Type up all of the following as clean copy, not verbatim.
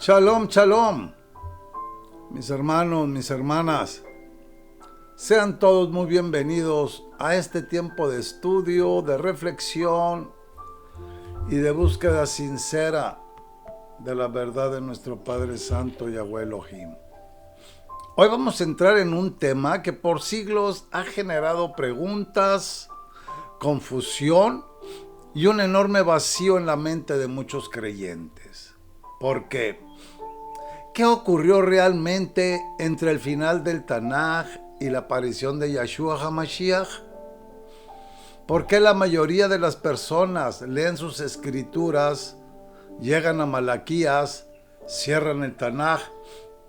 Shalom, shalom, mis hermanos, mis hermanas. Sean todos muy bienvenidos a este tiempo de estudio, de reflexión y de búsqueda sincera de la verdad de nuestro Padre Santo Yahweh Elohim. Hoy vamos a entrar en un tema que por siglos ha generado preguntas, confusión y un enorme vacío en la mente de muchos creyentes. ¿Por qué? ¿Qué ocurrió realmente entre el final del Tanaj y la aparición de Yahshua HaMashiach? ¿Por qué la mayoría de las personas leen sus escrituras, llegan a Malaquías, cierran el Tanaj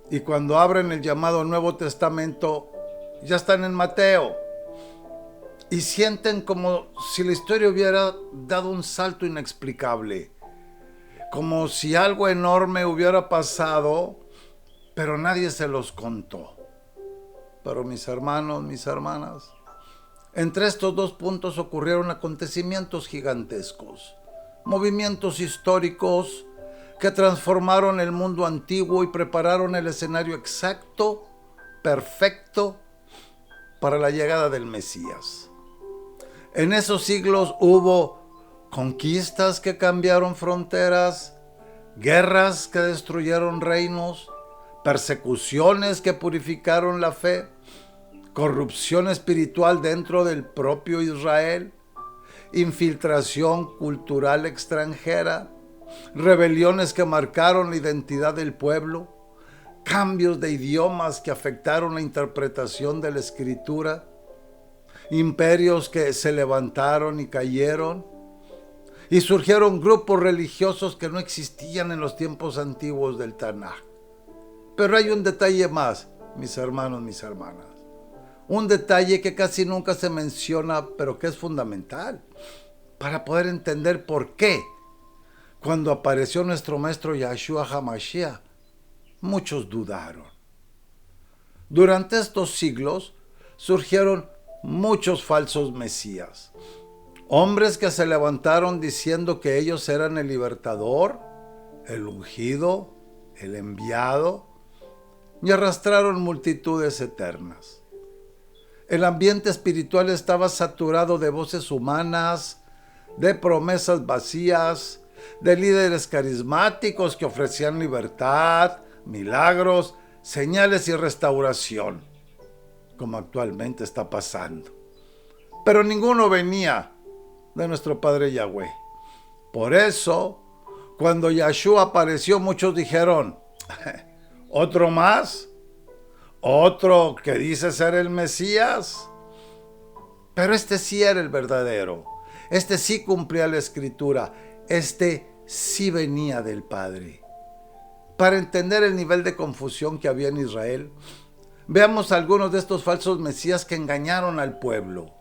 y cuando abren el llamado Nuevo Testamento ya están en Mateo? Y sienten como si la historia hubiera dado un salto inexplicable, como si algo enorme hubiera pasado, pero nadie se los contó. Pero mis hermanos, mis hermanas, entre estos dos puntos ocurrieron acontecimientos gigantescos, movimientos históricos que transformaron el mundo antiguo y prepararon el escenario exacto, perfecto, para la llegada del Mesías. En esos siglos hubo conquistas que cambiaron fronteras, guerras que destruyeron reinos, persecuciones que purificaron la fe, corrupción espiritual dentro del propio Israel, infiltración cultural extranjera, rebeliones que marcaron la identidad del pueblo, cambios de idiomas que afectaron la interpretación de la escritura, imperios que se levantaron y cayeron, y surgieron grupos religiosos que no existían en los tiempos antiguos del Tanaj. Pero hay un detalle más, mis hermanos, mis hermanas. Un detalle que casi nunca se menciona, pero que es fundamental para poder entender por qué, cuando apareció nuestro maestro Yahshua HaMashiach, muchos dudaron. Durante estos siglos surgieron muchos falsos mesías. Hombres que se levantaron diciendo que ellos eran el libertador, el ungido, el enviado, y arrastraron multitudes eternas. El ambiente espiritual estaba saturado de voces humanas, de promesas vacías, de líderes carismáticos que ofrecían libertad, milagros, señales y restauración, como actualmente está pasando. Pero ninguno venía de nuestro Padre Yahweh. Por eso, cuando Yahshua apareció, muchos dijeron: ¿otro más? ¿Otro que dice ser el Mesías? Pero este sí era el verdadero. Este sí cumplía la escritura. Este sí venía del Padre. Para entender el nivel de confusión que había en Israel, veamos algunos de estos falsos mesías que engañaron al pueblo.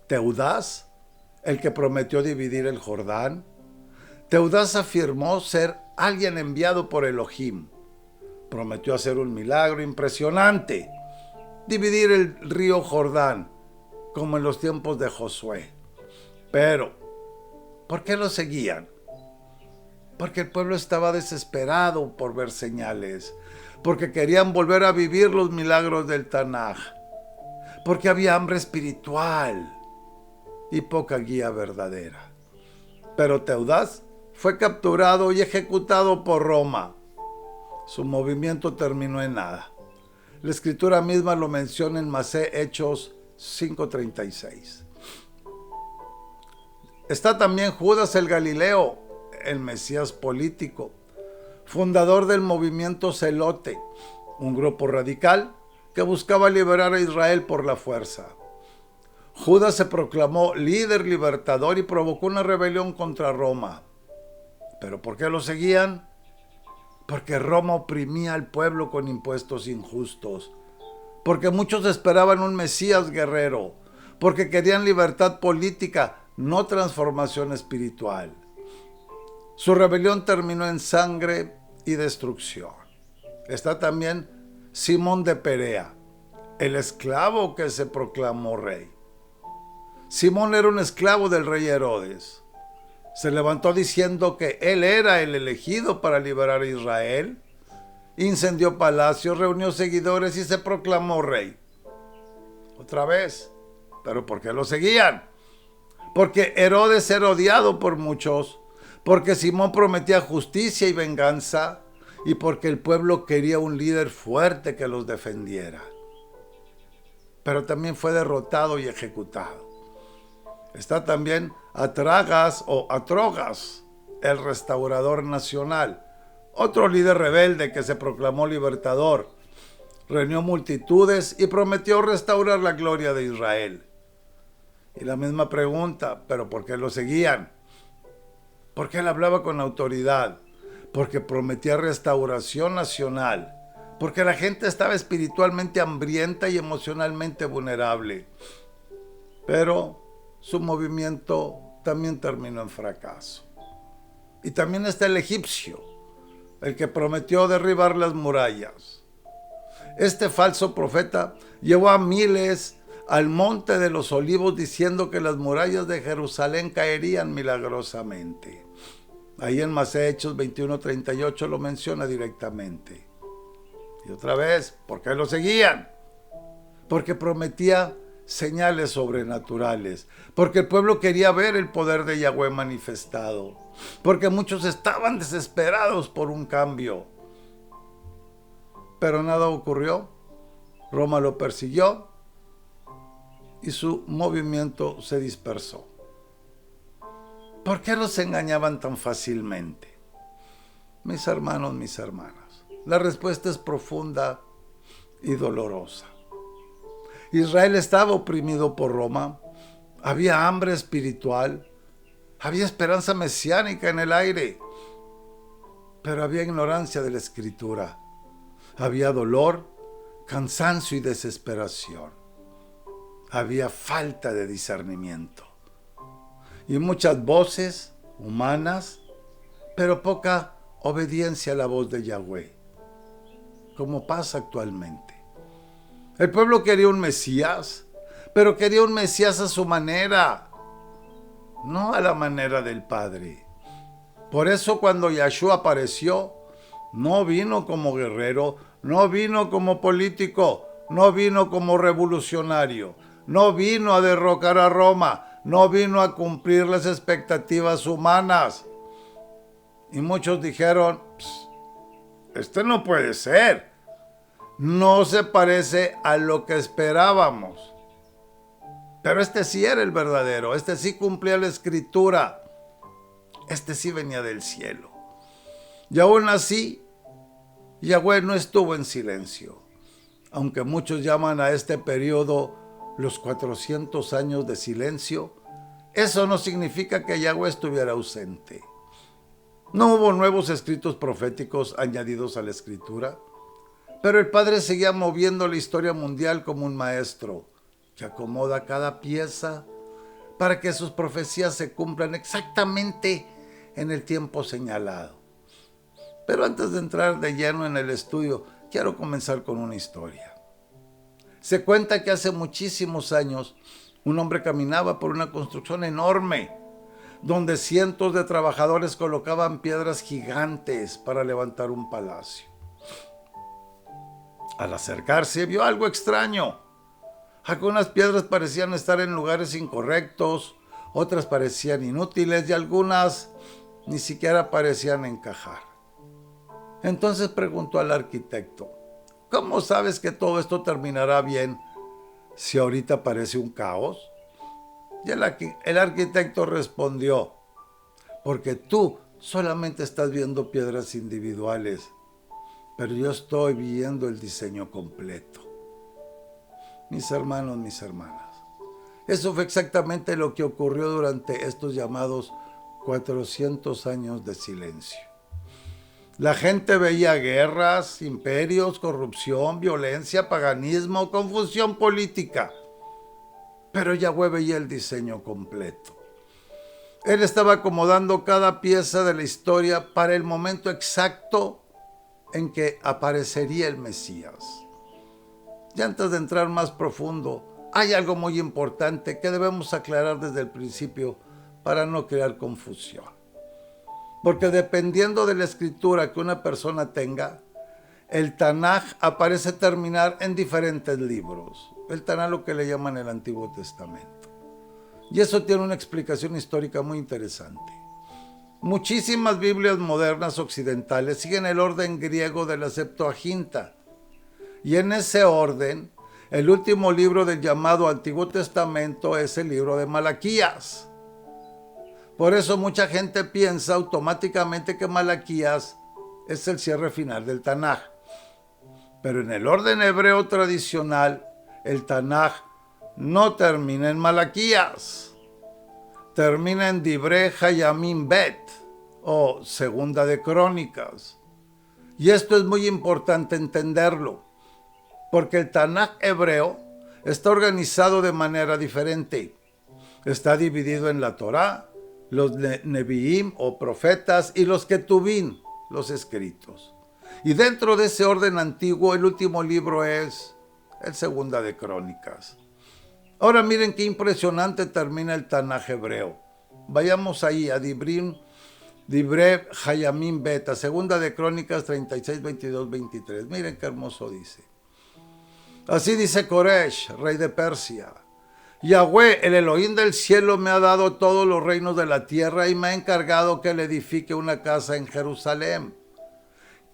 Teudás, el que prometió dividir el Jordán. Teudás afirmó ser alguien enviado por Elohim. Prometió hacer un milagro impresionante, dividir el río Jordán, como en los tiempos de Josué. Pero, ¿por qué lo seguían? Porque el pueblo estaba desesperado por ver señales, porque querían volver a vivir los milagros del Tanaj, porque había hambre espiritual y poca guía verdadera. Pero Teudás fue capturado y ejecutado por Roma. Su movimiento terminó en nada. La escritura misma lo menciona en Masé Hechos 5:36. Está también Judas el Galileo, el Mesías político, fundador del movimiento Zelote, un grupo radical que buscaba liberar a Israel por la fuerza. Judas se proclamó líder libertador y provocó una rebelión contra Roma. ¿Pero por qué lo seguían? Porque Roma oprimía al pueblo con impuestos injustos, porque muchos esperaban un Mesías guerrero, porque querían libertad política, no transformación espiritual. Su rebelión terminó en sangre y destrucción. Está también Simón de Perea, el esclavo que se proclamó rey. Simón era un esclavo del rey Herodes. Se levantó diciendo que él era el elegido para liberar a Israel. Incendió palacios, reunió seguidores y se proclamó rey. Otra vez. ¿Pero por qué lo seguían? Porque Herodes era odiado por muchos, porque Simón prometía justicia y venganza, y porque el pueblo quería un líder fuerte que los defendiera. Pero también fue derrotado y ejecutado. Está también Atragas o Atrogas, el restaurador nacional, otro líder rebelde que se proclamó libertador. Reunió multitudes y prometió restaurar la gloria de Israel. Y la misma pregunta, ¿pero por qué lo seguían? Porque él hablaba con autoridad, porque prometía restauración nacional, porque la gente estaba espiritualmente hambrienta y emocionalmente vulnerable. Pero su movimiento también terminó en fracaso. Y también está el egipcio, el que prometió derribar las murallas. Este falso profeta llevó a miles al monte de los olivos diciendo que las murallas de Jerusalén caerían milagrosamente. Ahí en Hechos 21:38 lo menciona directamente. Y otra vez, ¿por qué lo seguían? Porque prometía señales sobrenaturales, porque el pueblo quería ver el poder de Yahweh manifestado, porque muchos estaban desesperados por un cambio. Pero nada ocurrió. Roma lo persiguió y su movimiento se dispersó. ¿Por qué los engañaban tan fácilmente? Mis hermanos, mis hermanas, la respuesta es profunda y dolorosa. Israel estaba oprimido por Roma, había hambre espiritual, había esperanza mesiánica en el aire, pero había ignorancia de la Escritura, había dolor, cansancio y desesperación, había falta de discernimiento y muchas voces humanas, pero poca obediencia a la voz de Yahweh, como pasa actualmente. El pueblo quería un Mesías, pero quería un Mesías a su manera, no a la manera del Padre. Por eso cuando Yahshua apareció, no vino como guerrero, no vino como político, no vino como revolucionario, no vino a derrocar a Roma, no vino a cumplir las expectativas humanas. Y muchos dijeron, este no puede ser, no se parece a lo que esperábamos. Pero este sí era el verdadero, este sí cumplía la Escritura, este sí venía del cielo. Y aún así, Yahweh no estuvo en silencio, aunque muchos llaman a este periodo los 400 años de silencio. Eso no significa que Yahweh estuviera ausente. No hubo nuevos escritos proféticos añadidos a la Escritura, pero el Padre seguía moviendo la historia mundial como un maestro que acomoda cada pieza para que sus profecías se cumplan exactamente en el tiempo señalado. Pero antes de entrar de lleno en el estudio, quiero comenzar con una historia. Se cuenta que hace muchísimos años un hombre caminaba por una construcción enorme, donde cientos de trabajadores colocaban piedras gigantes para levantar un palacio. Al acercarse vio algo extraño. Algunas piedras parecían estar en lugares incorrectos, otras parecían inútiles y algunas ni siquiera parecían encajar. Entonces preguntó al arquitecto, ¿cómo sabes que todo esto terminará bien si ahorita parece un caos? Y el arquitecto respondió, porque tú solamente estás viendo piedras individuales, pero yo estoy viendo el diseño completo. Mis hermanos, mis hermanas, eso fue exactamente lo que ocurrió durante estos llamados 400 años de silencio. La gente veía guerras, imperios, corrupción, violencia, paganismo, confusión política. Pero Yahweh veía el diseño completo. Él estaba acomodando cada pieza de la historia para el momento exacto en que aparecería el Mesías. Y antes de entrar más profundo, hay algo muy importante que debemos aclarar desde el principio para no crear confusión. Porque dependiendo de la escritura que una persona tenga, el Tanaj aparece terminar en diferentes libros. El Tanaj, lo que le llaman el Antiguo Testamento. Y eso tiene una explicación histórica muy interesante. Muchísimas Biblias modernas occidentales siguen el orden griego de la Septuaginta. Y en ese orden, el último libro del llamado Antiguo Testamento es el libro de Malaquías. Por eso mucha gente piensa automáticamente que Malaquías es el cierre final del Tanaj. Pero en el orden hebreo tradicional, el Tanaj no termina en Malaquías. Termina en Divrei Hayamim Bet, o Segunda de Crónicas. Y esto es muy importante entenderlo, porque el Tanaj hebreo está organizado de manera diferente. Está dividido en la Torá, los Neviim o profetas y los Ketubim, los escritos. Y dentro de ese orden antiguo, el último libro es el Segunda de Crónicas. Ahora miren qué impresionante termina el Tanaj hebreo. Vayamos ahí a Divrei Hayamim Bet, Segunda de Crónicas 36, 22, 23. Miren qué hermoso dice. Así dice Koresh, rey de Persia. Yahweh, el Elohim del cielo, me ha dado todos los reinos de la tierra y me ha encargado que le edifique una casa en Jerusalén.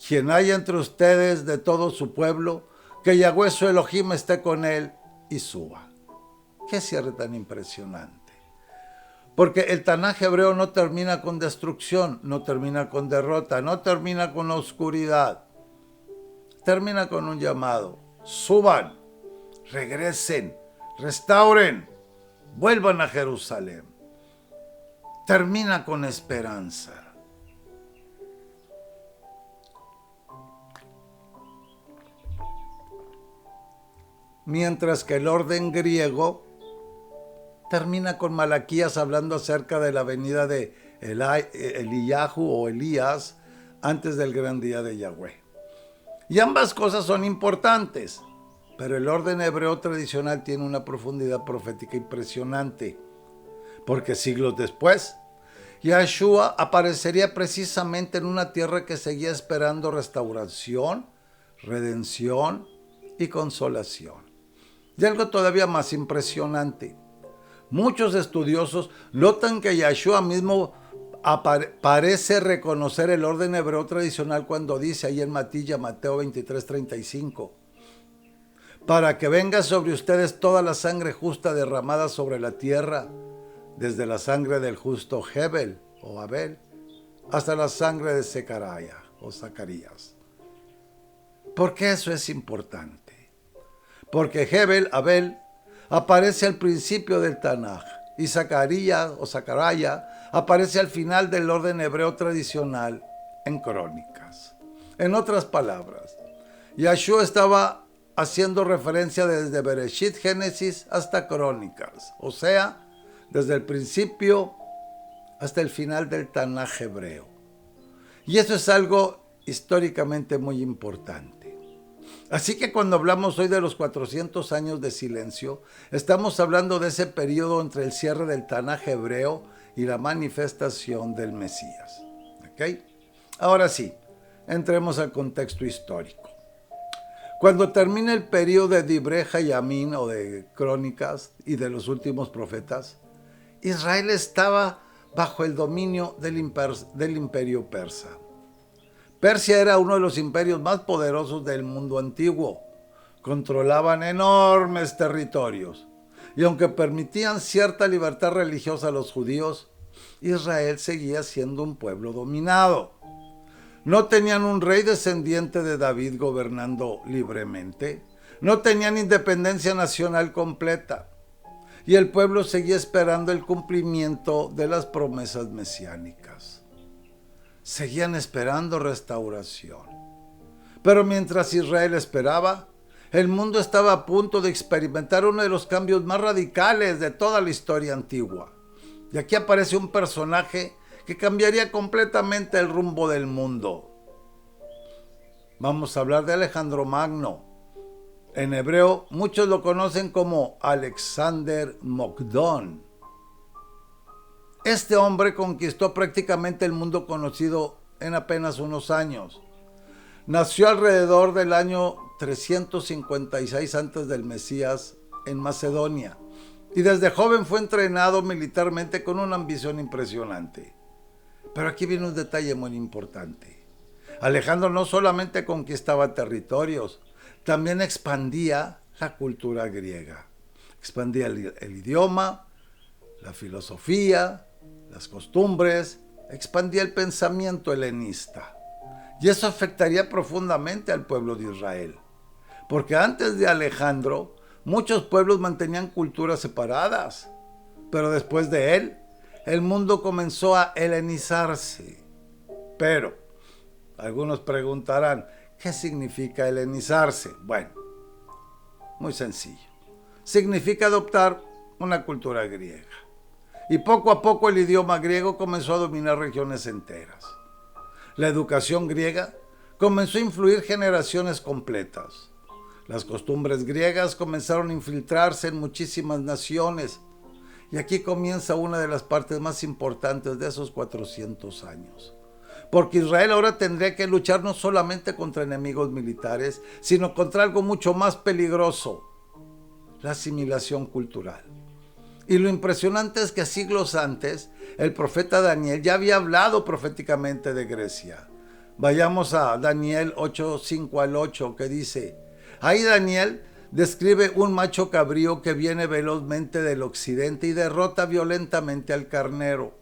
Quien haya entre ustedes de todo su pueblo, que Yahweh su Elohim esté con él y suba. Qué cierre tan impresionante. Porque el Tanaj hebreo no termina con destrucción, no termina con derrota, no termina con oscuridad. Termina con un llamado. Suban, regresen, restauren, vuelvan a Jerusalén. Termina con esperanza. Mientras que el orden griego termina con Malaquías hablando acerca de la venida de Eliyahu o Elías antes del gran día de Yahweh. Y ambas cosas son importantes, pero el orden hebreo tradicional tiene una profundidad profética impresionante, porque siglos después, Yahshua aparecería precisamente en una tierra que seguía esperando restauración, redención y consolación. Y algo todavía más impresionante. Muchos estudiosos notan que Yahshua mismo parece reconocer el orden hebreo tradicional cuando dice ahí en Mateo 23:35. Para que venga sobre ustedes toda la sangre justa derramada sobre la tierra, desde la sangre del justo Hebel o Abel hasta la sangre de Zacarías o Zacarías. ¿Por qué eso es importante? Porque Abel, aparece al principio del Tanaj y Zacarías o Zacarías aparece al final del orden hebreo tradicional en Crónicas. En otras palabras, Yahshua estaba haciendo referencia desde Bereshit, Génesis, hasta Crónicas, o sea, desde el principio hasta el final del Tanaj hebreo. Y eso es algo históricamente muy importante. Así que cuando hablamos hoy de los 400 años de silencio, estamos hablando de ese periodo entre el cierre del Tanaj hebreo y la manifestación del Mesías. ¿Ok? Ahora sí, entremos al contexto histórico. Cuando termina el periodo de Divrei Hayamim o de Crónicas y de los últimos profetas, Israel estaba bajo el dominio del imperio persa. Persia era uno de los imperios más poderosos del mundo antiguo. Controlaban enormes territorios. Y aunque permitían cierta libertad religiosa a los judíos, Israel seguía siendo un pueblo dominado. No tenían un rey descendiente de David gobernando libremente. No tenían independencia nacional completa. Y el pueblo seguía esperando el cumplimiento de las promesas mesiánicas. Seguían esperando restauración. Pero mientras Israel esperaba, el mundo estaba a punto de experimentar uno de los cambios más radicales de toda la historia antigua. Y aquí aparece un personaje que cambiaría completamente el rumbo del mundo. Vamos a hablar de Alejandro Magno. En hebreo, muchos lo conocen como Alexander Mokdón. Este hombre conquistó prácticamente el mundo conocido en apenas unos años. Nació alrededor del año 356 antes del Mesías en Macedonia y desde joven fue entrenado militarmente con una ambición impresionante. Pero aquí viene un detalle muy importante. Alejandro no solamente conquistaba territorios, también expandía la cultura griega. Expandía el idioma, la filosofía, las costumbres, expandía el pensamiento helenista. Y eso afectaría profundamente al pueblo de Israel. Porque antes de Alejandro, muchos pueblos mantenían culturas separadas. Pero después de él, el mundo comenzó a helenizarse. Pero, algunos preguntarán, ¿qué significa helenizarse? Bueno, muy sencillo. Significa adoptar una cultura griega. Y poco a poco el idioma griego comenzó a dominar regiones enteras. La educación griega comenzó a influir generaciones completas. Las costumbres griegas comenzaron a infiltrarse en muchísimas naciones. Y aquí comienza una de las partes más importantes de esos 400 años. Porque Israel ahora tendría que luchar no solamente contra enemigos militares, sino contra algo mucho más peligroso: la asimilación cultural. Y lo impresionante es que siglos antes, el profeta Daniel ya había hablado proféticamente de Grecia. Vayamos a Daniel 8:5 al 8, que dice: ahí Daniel describe un macho cabrío que viene velozmente del occidente y derrota violentamente al carnero.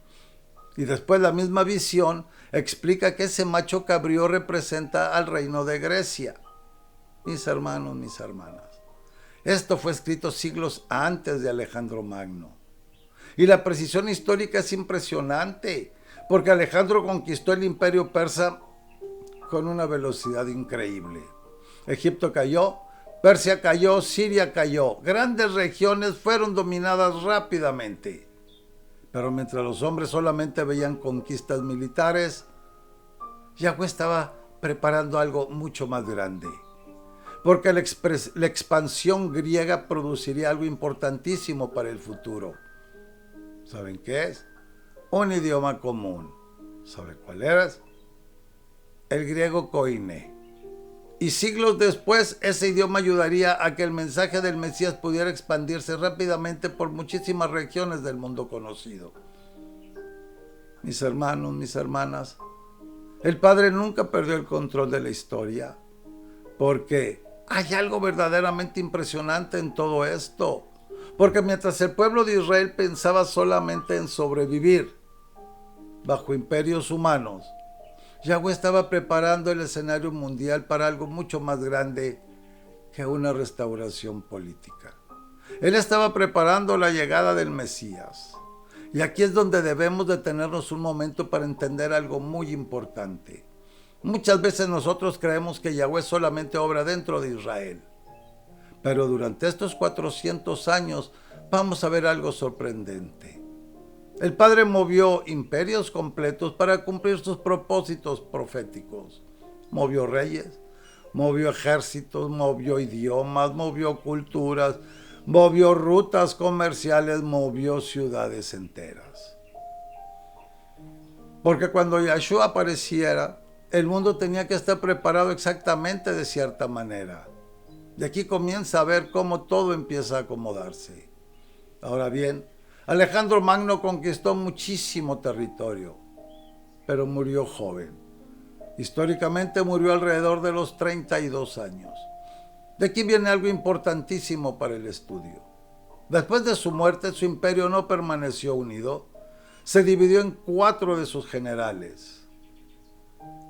Y después la misma visión explica que ese macho cabrío representa al reino de Grecia. Mis hermanos, mis hermanas, esto fue escrito siglos antes de Alejandro Magno. Y la precisión histórica es impresionante, porque Alejandro conquistó el imperio persa con una velocidad increíble. Egipto cayó, Persia cayó, Siria cayó. Grandes regiones fueron dominadas rápidamente. Pero mientras los hombres solamente veían conquistas militares, Yahweh estaba preparando algo mucho más grande. Porque la expansión griega produciría algo importantísimo para el futuro. ¿Saben qué es? Un idioma común. ¿Sabe cuál era? El griego koiné. Y siglos después, ese idioma ayudaría a que el mensaje del Mesías pudiera expandirse rápidamente por muchísimas regiones del mundo conocido. Mis hermanos, mis hermanas, el Padre nunca perdió el control de la historia, porque hay algo verdaderamente impresionante en todo esto. Porque mientras el pueblo de Israel pensaba solamente en sobrevivir bajo imperios humanos, Yahweh estaba preparando el escenario mundial para algo mucho más grande que una restauración política. Él estaba preparando la llegada del Mesías. Y aquí es donde debemos detenernos un momento para entender algo muy importante. Muchas veces nosotros creemos que Yahweh solamente obra dentro de Israel. Pero durante estos 400 años vamos a ver algo sorprendente. El Padre movió imperios completos para cumplir sus propósitos proféticos. Movió reyes, movió ejércitos, movió idiomas, movió culturas, movió rutas comerciales, movió ciudades enteras. Porque cuando Yahshua apareciera, el mundo tenía que estar preparado exactamente de cierta manera. De aquí comienza a ver cómo todo empieza a acomodarse. Ahora bien, Alejandro Magno conquistó muchísimo territorio, pero murió joven. Históricamente murió alrededor de los 32 años. De aquí viene algo importantísimo para el estudio. Después de su muerte, su imperio no permaneció unido. Se dividió en 4 de sus generales.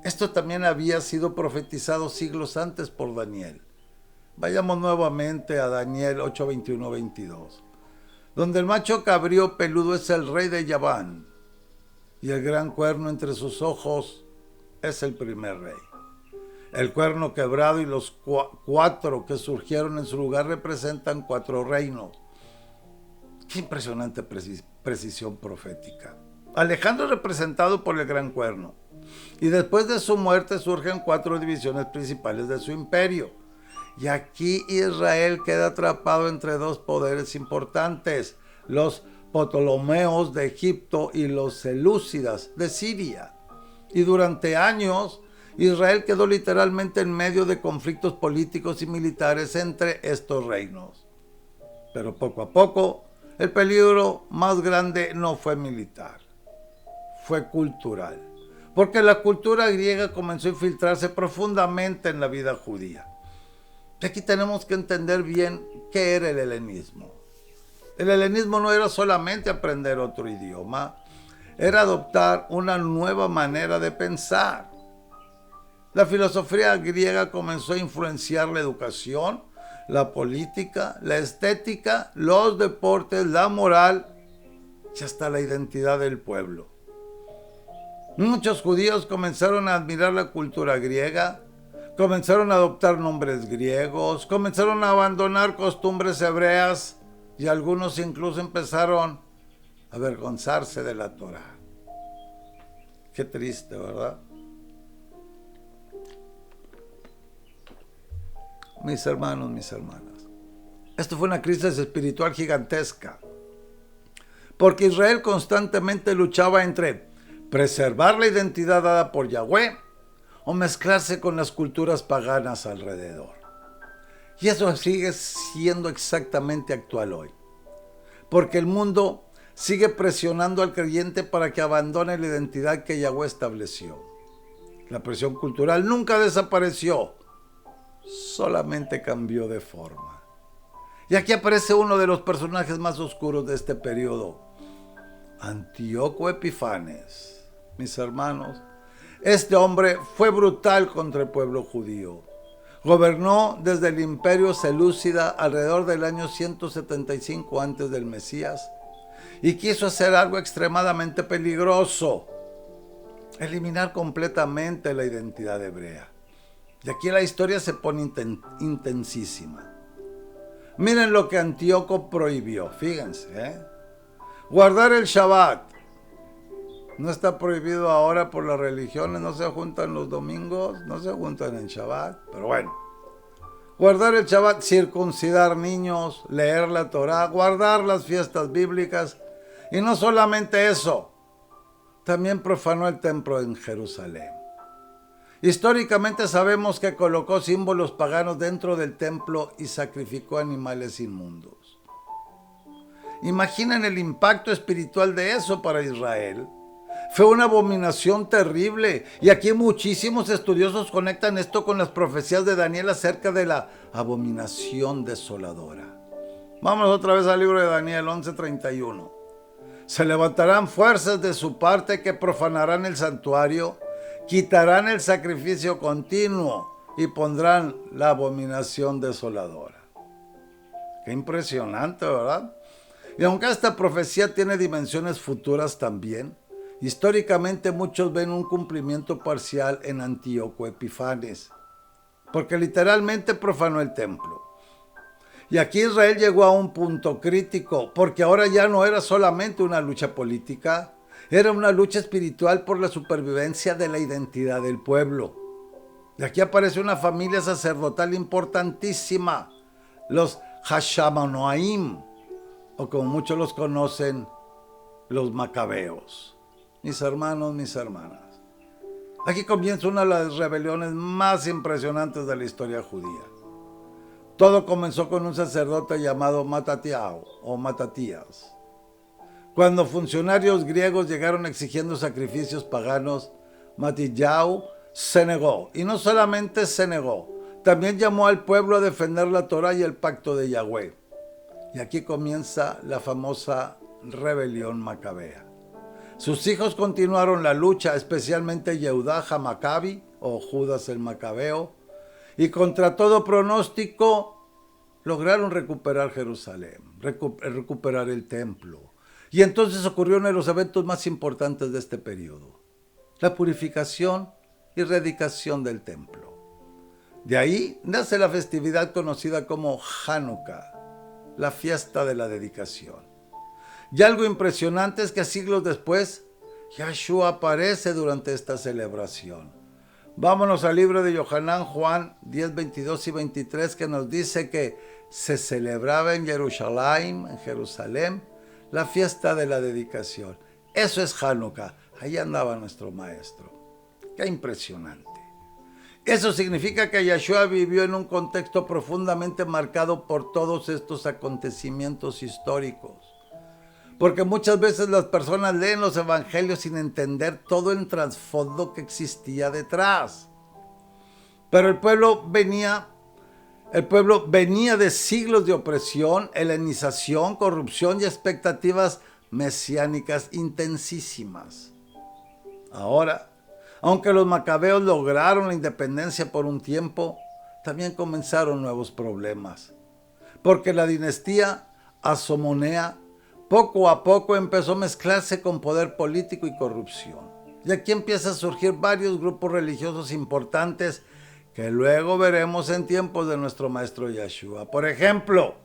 Esto también había sido profetizado siglos antes por Daniel. Vayamos nuevamente a Daniel 8:21-22. Donde el macho cabrío peludo es el rey de Yaván, y el gran cuerno entre sus ojos es el primer rey. El cuerno quebrado y los 4 que surgieron en su lugar representan 4 reinos. Qué impresionante precisión profética. Alejandro es representado por el gran cuerno, y después de su muerte surgen 4 divisiones principales de su imperio. Y aquí Israel queda atrapado entre 2 poderes importantes, los Ptolomeos de Egipto y los selúcidas de Siria. Y durante años, Israel quedó literalmente en medio de conflictos políticos y militares entre estos reinos. Pero poco a poco, el peligro más grande no fue militar, fue cultural. Porque la cultura griega comenzó a infiltrarse profundamente en la vida judía. Y aquí tenemos que entender bien qué era el helenismo. El helenismo no era solamente aprender otro idioma, era adoptar una nueva manera de pensar. La filosofía griega comenzó a influenciar la educación, la política, la estética, los deportes, la moral y hasta la identidad del pueblo. Muchos judíos comenzaron a admirar la cultura griega, comenzaron a adoptar nombres griegos, comenzaron a abandonar costumbres hebreas y algunos incluso empezaron a avergonzarse de la Torá. Qué triste, ¿verdad? Mis hermanos, mis hermanas, esto fue una crisis espiritual gigantesca, porque Israel constantemente luchaba entre preservar la identidad dada por Yahweh o mezclarse con las culturas paganas alrededor. Y eso sigue siendo exactamente actual hoy, porque el mundo sigue presionando al creyente para que abandone la identidad que Yahweh estableció. La presión cultural nunca desapareció, solamente cambió de forma. Y aquí aparece uno de los personajes más oscuros de este periodo, Antíoco Epifanes. Mis hermanos, este hombre fue brutal contra el pueblo judío. Gobernó desde el imperio selúcida alrededor del año 175 antes del Mesías y quiso hacer algo extremadamente peligroso: eliminar completamente la identidad hebrea. Y aquí la historia se pone intensísima. Miren lo que Antíoco prohibió, fíjense, guardar el Shabbat. No está prohibido ahora por las religiones, no se juntan los domingos, no se juntan en Shabbat, pero bueno. Guardar el Shabbat, circuncidar niños, leer la Torá, guardar las fiestas bíblicas. Y no solamente eso, también profanó el templo en Jerusalén. Históricamente sabemos que colocó símbolos paganos dentro del templo y sacrificó animales inmundos. Imaginen el impacto espiritual de eso para Israel. Fue una abominación terrible, y aquí muchísimos estudiosos conectan esto con las profecías de Daniel acerca de la abominación desoladora. Vamos otra vez al libro de Daniel 11:31. Se levantarán fuerzas de su parte que profanarán el santuario, quitarán el sacrificio continuo y pondrán la abominación desoladora. Qué impresionante, ¿verdad? Y aunque esta profecía tiene dimensiones futuras también, históricamente muchos ven un cumplimiento parcial en Antíoco Epifanes, porque literalmente profanó el templo. Y aquí Israel llegó a un punto crítico, porque ahora ya no era solamente una lucha política, era una lucha espiritual por la supervivencia de la identidad del pueblo. Y aquí aparece una familia sacerdotal importantísima, los Hashamonaim, o como muchos los conocen, los Macabeos. Mis hermanos, mis hermanas, aquí comienza una de las rebeliones más impresionantes de la historia judía. Todo comenzó con un sacerdote llamado Matatiao o Matatías. Cuando funcionarios griegos llegaron exigiendo sacrificios paganos, Matitiao se negó. Y no solamente se negó, también llamó al pueblo a defender la Torá y el pacto de Yahweh. Y aquí comienza la famosa rebelión macabea. Sus hijos continuaron la lucha, especialmente Yehudá Maccabi o Judas el Macabeo, y contra todo pronóstico lograron recuperar Jerusalén, recuperar el templo. Y entonces ocurrió uno de los eventos más importantes de este periodo: la purificación y reedificación del templo. De ahí nace la festividad conocida como Hanukkah, la fiesta de la dedicación. Y algo impresionante es que siglos después, Yahshua aparece durante esta celebración. Vámonos al libro de Yohanan, Juan 10, 22 y 23, que nos dice que se celebraba en Jerusalén, la fiesta de la dedicación. Eso es Hanukkah. Ahí andaba nuestro maestro. Qué impresionante. Eso significa que Yeshua vivió en un contexto profundamente marcado por todos estos acontecimientos históricos. Porque muchas veces las personas leen los evangelios sin entender todo el trasfondo que existía detrás. Pero el pueblo venía de siglos de opresión, helenización, corrupción y expectativas mesiánicas intensísimas. Ahora, aunque los macabeos lograron la independencia por un tiempo, también comenzaron nuevos problemas. Porque la dinastía Asomonea poco a poco empezó a mezclarse con poder político y corrupción. Y aquí empiezan a surgir varios grupos religiosos importantes que luego veremos en tiempos de nuestro maestro Yeshua. Por ejemplo,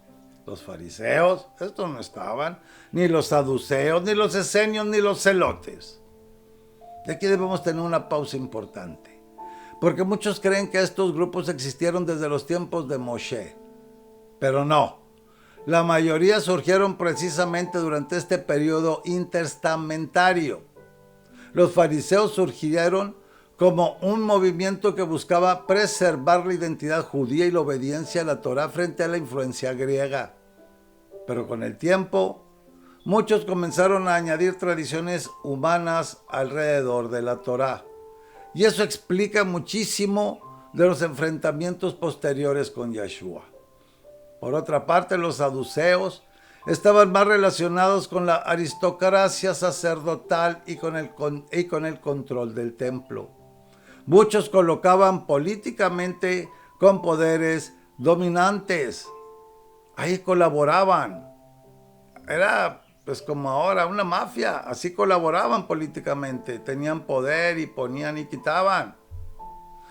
los fariseos, estos no estaban, ni los saduceos, ni los esenios, ni los celotes. Y aquí debemos tener una pausa importante, porque muchos creen que estos grupos existieron desde los tiempos de Moshe, pero no. La mayoría surgieron precisamente durante este periodo intertestamentario. Los fariseos surgieron como un movimiento que buscaba preservar la identidad judía y la obediencia a la Torá frente a la influencia griega. Pero con el tiempo, muchos comenzaron a añadir tradiciones humanas alrededor de la Torá. Y eso explica muchísimo de los enfrentamientos posteriores con Yeshua. Por otra parte, los saduceos estaban más relacionados con la aristocracia sacerdotal y con el control del templo. Muchos colocaban políticamente con poderes dominantes. Ahí colaboraban. Era pues como ahora una mafia. Así colaboraban políticamente. Tenían poder y ponían y quitaban.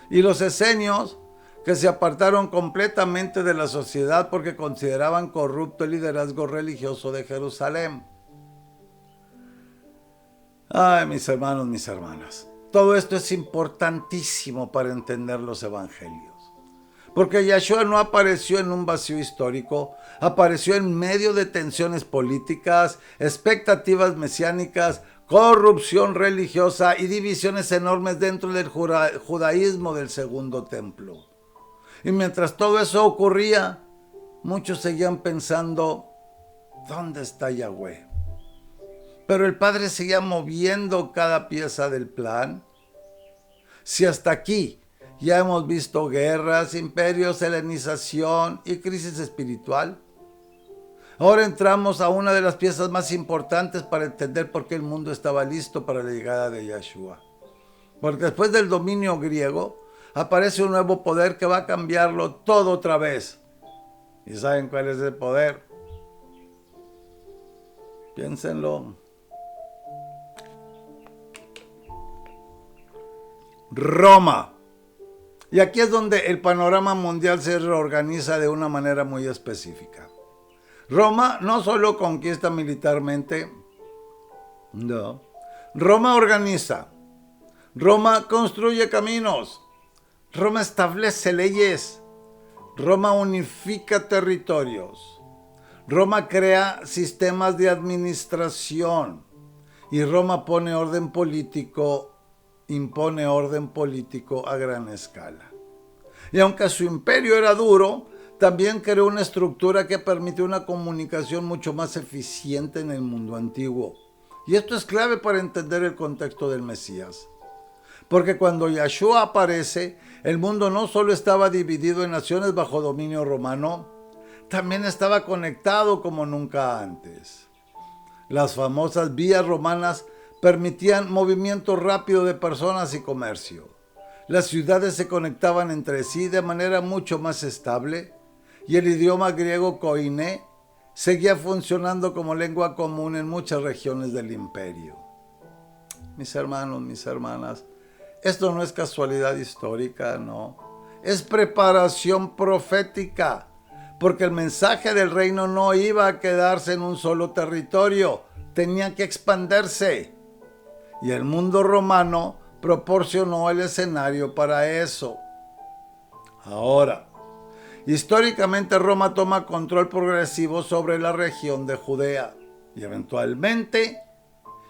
Y los esenios, que se apartaron completamente de la sociedad porque consideraban corrupto el liderazgo religioso de Jerusalén. Ay, mis hermanos, mis hermanas. Todo esto es importantísimo para entender los evangelios. Porque Yeshua no apareció en un vacío histórico, apareció en medio de tensiones políticas, expectativas mesiánicas, corrupción religiosa y divisiones enormes dentro del judaísmo del segundo templo. Y mientras todo eso ocurría, muchos seguían pensando, ¿dónde está Yahweh? Pero el Padre seguía moviendo cada pieza del plan. Si hasta aquí ya hemos visto guerras, imperios, helenización y crisis espiritual, ahora entramos a una de las piezas más importantes para entender por qué el mundo estaba listo para la llegada de Yeshua. Porque después del dominio griego, aparece un nuevo poder que va a cambiarlo todo otra vez. ¿Y saben cuál es el poder? Piénsenlo. Roma. Y aquí es donde el panorama mundial se reorganiza de una manera muy específica. Roma no solo conquista militarmente, no. Roma organiza. Roma construye caminos. Roma establece leyes. Roma unifica territorios. Roma crea sistemas de administración. Y Roma impone orden político a gran escala. Y aunque su imperio era duro, también creó una estructura que permitió una comunicación mucho más eficiente en el mundo antiguo. Y esto es clave para entender el contexto del Mesías. Porque cuando Yeshua aparece, el mundo no solo estaba dividido en naciones bajo dominio romano, también estaba conectado como nunca antes. Las famosas vías romanas permitían movimiento rápido de personas y comercio. Las ciudades se conectaban entre sí de manera mucho más estable y el idioma griego koiné seguía funcionando como lengua común en muchas regiones del imperio. Mis hermanos, mis hermanas, esto no es casualidad histórica, no. Es preparación profética, porque el mensaje del reino no iba a quedarse en un solo territorio, tenía que expandirse. Y el mundo romano proporcionó el escenario para eso. Ahora, históricamente Roma toma control progresivo sobre la región de Judea. y eventualmente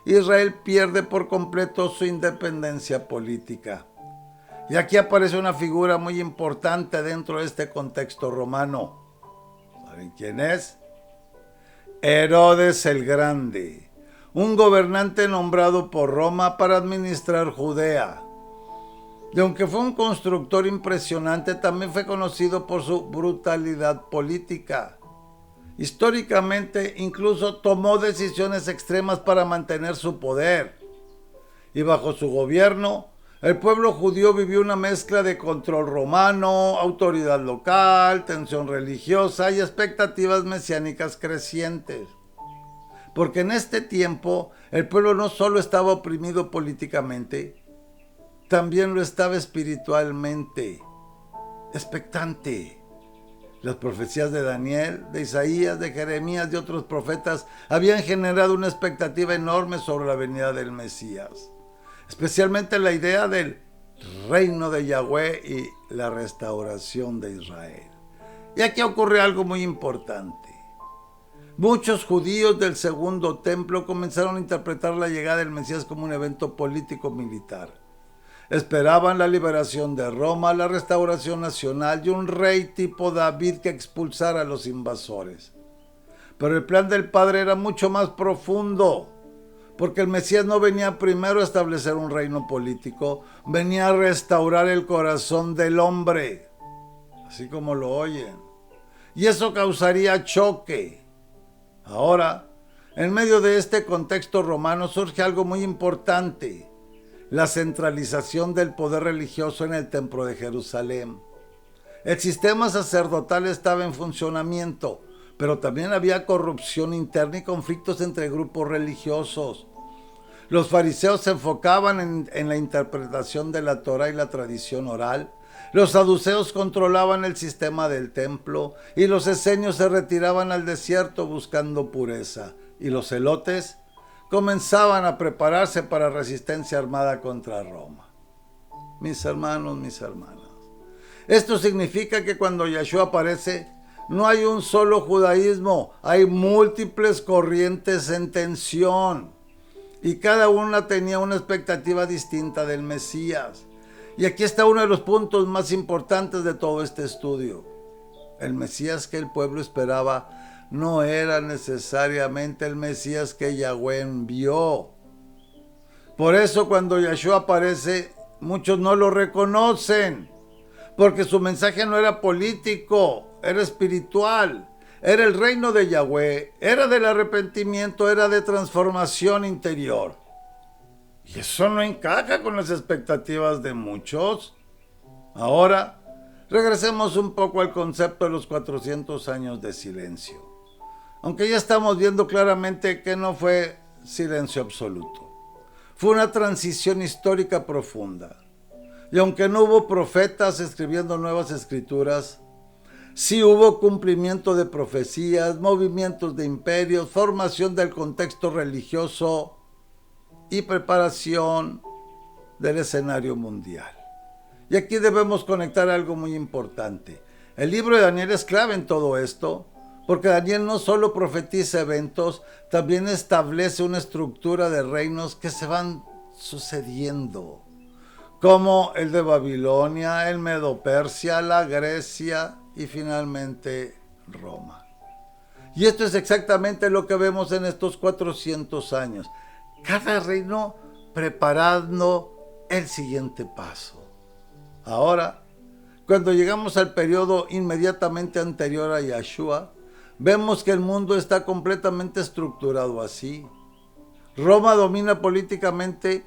Israel pierde por completo su independencia política. Y aquí aparece una figura muy importante dentro de este contexto romano. ¿Saben quién es? Herodes el Grande, un gobernante nombrado por Roma para administrar Judea. Y aunque fue un constructor impresionante, también fue conocido por su brutalidad política. Históricamente, incluso tomó decisiones extremas para mantener su poder. Y bajo su gobierno, el pueblo judío vivió una mezcla de control romano, autoridad local, tensión religiosa y expectativas mesiánicas crecientes. Porque en este tiempo, el pueblo no solo estaba oprimido políticamente, también lo estaba espiritualmente, expectante. Las profecías de Daniel, de Isaías, de Jeremías y otros profetas habían generado una expectativa enorme sobre la venida del Mesías, especialmente la idea del reino de Yahweh y la restauración de Israel. Y aquí ocurre algo muy importante. Muchos judíos del segundo templo comenzaron a interpretar la llegada del Mesías como un evento político-militar. Esperaban la liberación de Roma, la restauración nacional y un rey tipo David que expulsara a los invasores. Pero el plan del Padre era mucho más profundo, porque el Mesías no venía primero a establecer un reino político, venía a restaurar el corazón del hombre, así como lo oyen. Y eso causaría choque. Ahora, en medio de este contexto romano surge algo muy importante: la centralización del poder religioso en el templo de Jerusalén. El sistema sacerdotal estaba en funcionamiento, pero también había corrupción interna y conflictos entre grupos religiosos. Los fariseos se enfocaban en la interpretación de la Torá y la tradición oral. Los saduceos controlaban el sistema del templo y los esenios se retiraban al desierto buscando pureza. Y los celotes comenzaban a prepararse para resistencia armada contra Roma. Mis hermanos, mis hermanas, esto significa que cuando Yahshua aparece, no hay un solo judaísmo, hay múltiples corrientes en tensión. Y cada una tenía una expectativa distinta del Mesías. Y aquí está uno de los puntos más importantes de todo este estudio. El Mesías que el pueblo esperaba no era necesariamente el Mesías que Yahweh envió. Por eso cuando Yahshua aparece, muchos no lo reconocen, porque su mensaje no era político, era espiritual, era el reino de Yahweh, era del arrepentimiento, era de transformación interior. Y eso no encaja con las expectativas de muchos. Ahora, regresemos un poco al concepto de los 400 años de silencio. Aunque ya estamos viendo claramente que no fue silencio absoluto. Fue una transición histórica profunda. Y aunque no hubo profetas escribiendo nuevas escrituras, sí hubo cumplimiento de profecías, movimientos de imperios, formación del contexto religioso y preparación del escenario mundial. Y aquí debemos conectar algo muy importante. El libro de Daniel es clave en todo esto, porque Daniel no solo profetiza eventos, también establece una estructura de reinos que se van sucediendo, como el de Babilonia, el Medo-Persia, la Grecia y finalmente Roma. Y esto es exactamente lo que vemos en estos 400 años. Cada reino preparando el siguiente paso. Ahora, cuando llegamos al periodo inmediatamente anterior a Yahshua, vemos que el mundo está completamente estructurado así. Roma domina políticamente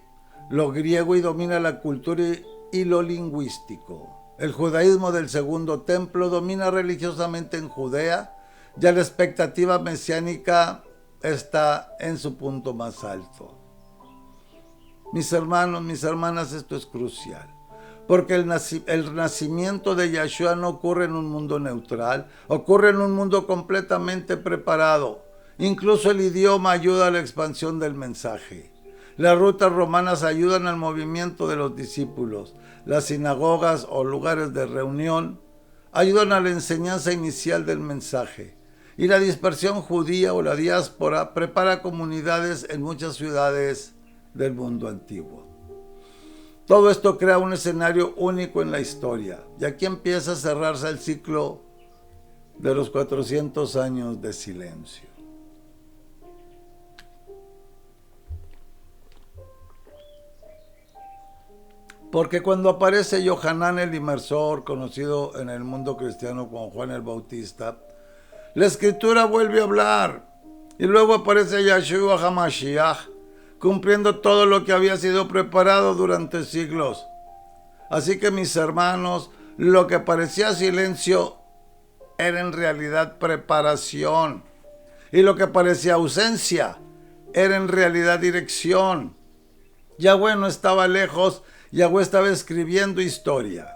lo griego y domina la cultura y lo lingüístico. El judaísmo del segundo templo domina religiosamente en Judea, ya la expectativa mesiánica está en su punto más alto. Mis hermanos, mis hermanas, esto es crucial. Porque el nacimiento de Yahshua no ocurre en un mundo neutral, ocurre en un mundo completamente preparado. Incluso el idioma ayuda a la expansión del mensaje. Las rutas romanas ayudan al movimiento de los discípulos. Las sinagogas o lugares de reunión ayudan a la enseñanza inicial del mensaje. y la dispersión judía o la diáspora prepara comunidades en muchas ciudades del mundo antiguo. Todo esto crea un escenario único en la historia, y aquí empieza a cerrarse el ciclo de los 400 años de silencio. Porque cuando aparece Yohanan el Inmersor, conocido en el mundo cristiano como Juan el Bautista, la escritura vuelve a hablar, y luego aparece Yeshua HaMashiach, cumpliendo todo lo que había sido preparado durante siglos. Así que, mis hermanos, lo que parecía silencio era en realidad preparación, y lo que parecía ausencia era en realidad dirección. Yahweh no estaba lejos, Yahweh estaba escribiendo historia.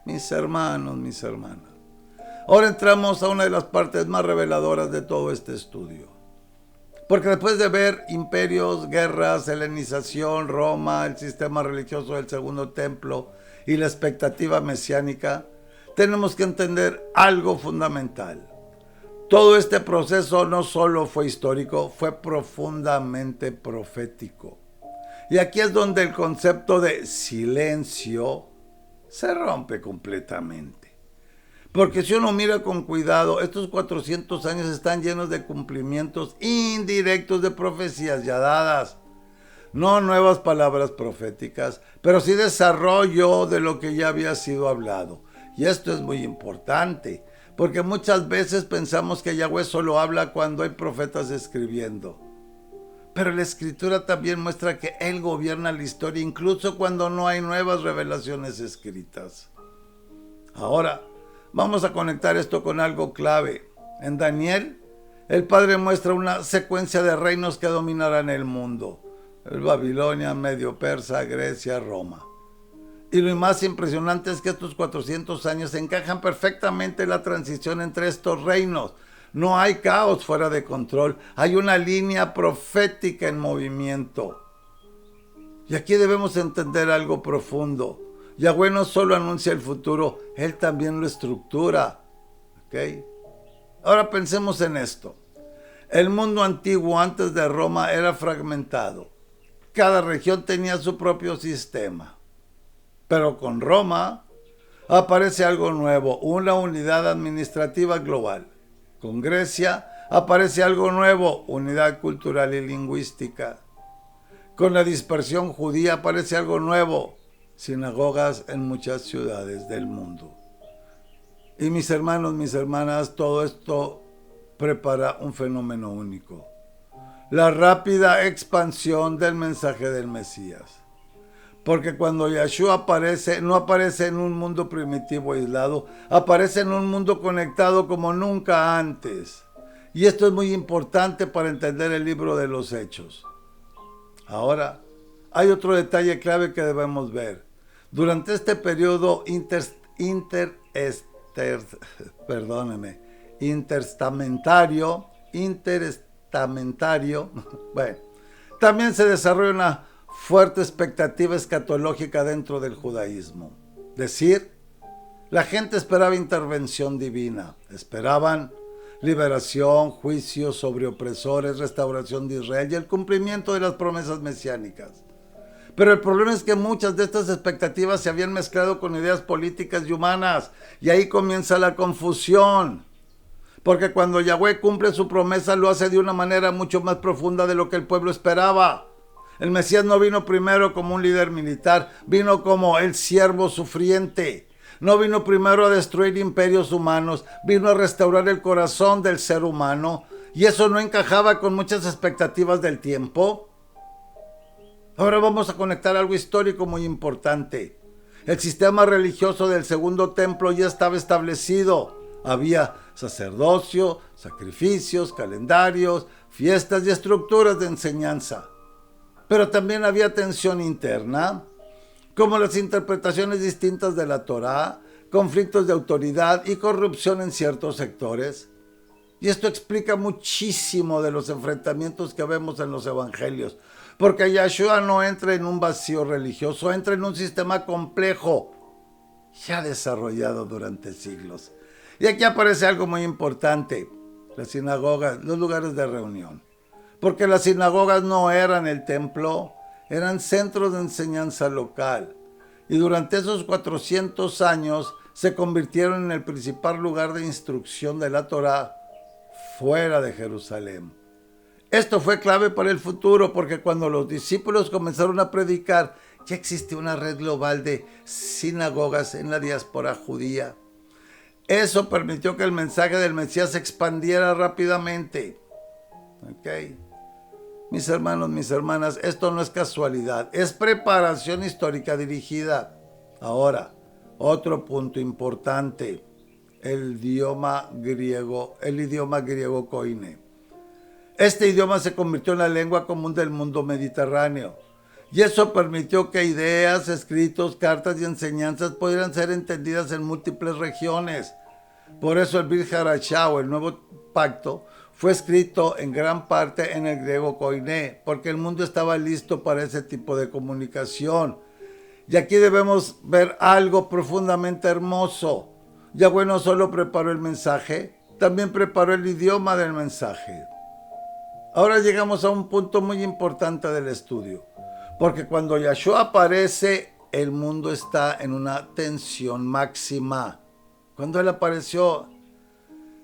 Mis hermanos, mis hermanas. Ahora entramos a una de las partes más reveladoras de todo este estudio. Porque después de ver imperios, guerras, helenización, Roma, el sistema religioso del Segundo Templo y la expectativa mesiánica, tenemos que entender algo fundamental. Todo este proceso no solo fue histórico, fue profundamente profético. Y aquí es donde el concepto de silencio se rompe completamente. Porque si uno mira con cuidado, estos 400 años están llenos de cumplimientos indirectos de profecías ya dadas. No nuevas palabras proféticas, pero sí desarrollo de lo que ya había sido hablado. Y esto es muy importante, porque muchas veces pensamos que Yahweh solo habla cuando hay profetas escribiendo. Pero la escritura también muestra que Él gobierna la historia incluso cuando no hay nuevas revelaciones escritas. Ahora, vamos a conectar esto con algo clave. En Daniel, el Padre muestra una secuencia de reinos que dominarán el mundo. El Babilonia, Medio Persa, Grecia, Roma. Y lo más impresionante es que estos 400 años encajan perfectamente en la transición entre estos reinos. No hay caos fuera de control, hay una línea profética en movimiento. Y aquí debemos entender algo profundo. Yahweh no solo anuncia el futuro, Él también lo estructura. ¿Okay? Ahora pensemos en esto. El mundo antiguo antes de Roma era fragmentado. Cada región tenía su propio sistema. Pero con Roma aparece algo nuevo, una unidad administrativa global. Con Grecia aparece algo nuevo, unidad cultural y lingüística. Con la dispersión judía aparece algo nuevo, sinagogas en muchas ciudades del mundo. Y mis hermanos, mis hermanas, todo esto prepara un fenómeno único. La rápida expansión del mensaje del Mesías. Porque cuando Yeshua aparece, no aparece en un mundo primitivo aislado, aparece en un mundo conectado como nunca antes. Y esto es muy importante para entender el libro de los Hechos. Ahora, hay otro detalle clave que debemos ver. Durante este periodo interestamentario, bueno, también se desarrolla una fuerte expectativa escatológica dentro del judaísmo. Decir, la gente esperaba intervención divina, esperaban liberación, juicio sobre opresores, restauración de Israel y el cumplimiento de las promesas mesiánicas. Pero el problema es que muchas de estas expectativas se habían mezclado con ideas políticas y humanas, y ahí comienza la confusión. Porque cuando Yahweh cumple su promesa, lo hace de una manera mucho más profunda de lo que el pueblo esperaba. El Mesías no vino primero como un líder militar, vino como el siervo sufriente. No vino primero a destruir imperios humanos, vino a restaurar el corazón del ser humano. Y eso no encajaba con muchas expectativas del tiempo. Ahora vamos a conectar algo histórico muy importante. El sistema religioso del Segundo Templo ya estaba establecido. Había sacerdocio, sacrificios, calendarios, fiestas y estructuras de enseñanza. Pero también había tensión interna, como las interpretaciones distintas de la Torá, conflictos de autoridad y corrupción en ciertos sectores. Y esto explica muchísimo de los enfrentamientos que vemos en los evangelios, porque Yeshua no entra en un vacío religioso, entra en un sistema complejo, ya desarrollado durante siglos. Y aquí aparece algo muy importante. Las sinagogas, los lugares de reunión. Porque las sinagogas no eran el templo, eran centros de enseñanza local. Y durante esos 400 años se convirtieron en el principal lugar de instrucción de la Torá fuera de Jerusalén. Esto fue clave para el futuro porque cuando los discípulos comenzaron a predicar, ya existía una red global de sinagogas en la diáspora judía. Eso permitió que el mensaje del Mesías se expandiera rápidamente. ¿Ok? Mis hermanos, mis hermanas, esto no es casualidad, es preparación histórica dirigida. Ahora, otro punto importante, el idioma griego koine. Este idioma se convirtió en la lengua común del mundo mediterráneo. Y eso permitió que ideas, escritos, cartas y enseñanzas pudieran ser entendidas en múltiples regiones. Por eso el Brit Hadashah, o el Nuevo Pacto, fue escrito en gran parte en el griego koiné, porque el mundo estaba listo para ese tipo de comunicación. Y aquí debemos ver algo profundamente hermoso. Yahweh no solo preparó el mensaje, también preparó el idioma del mensaje. Ahora llegamos a un punto muy importante del estudio, porque cuando Yahshua aparece, el mundo está en una tensión máxima. Cuando Él apareció,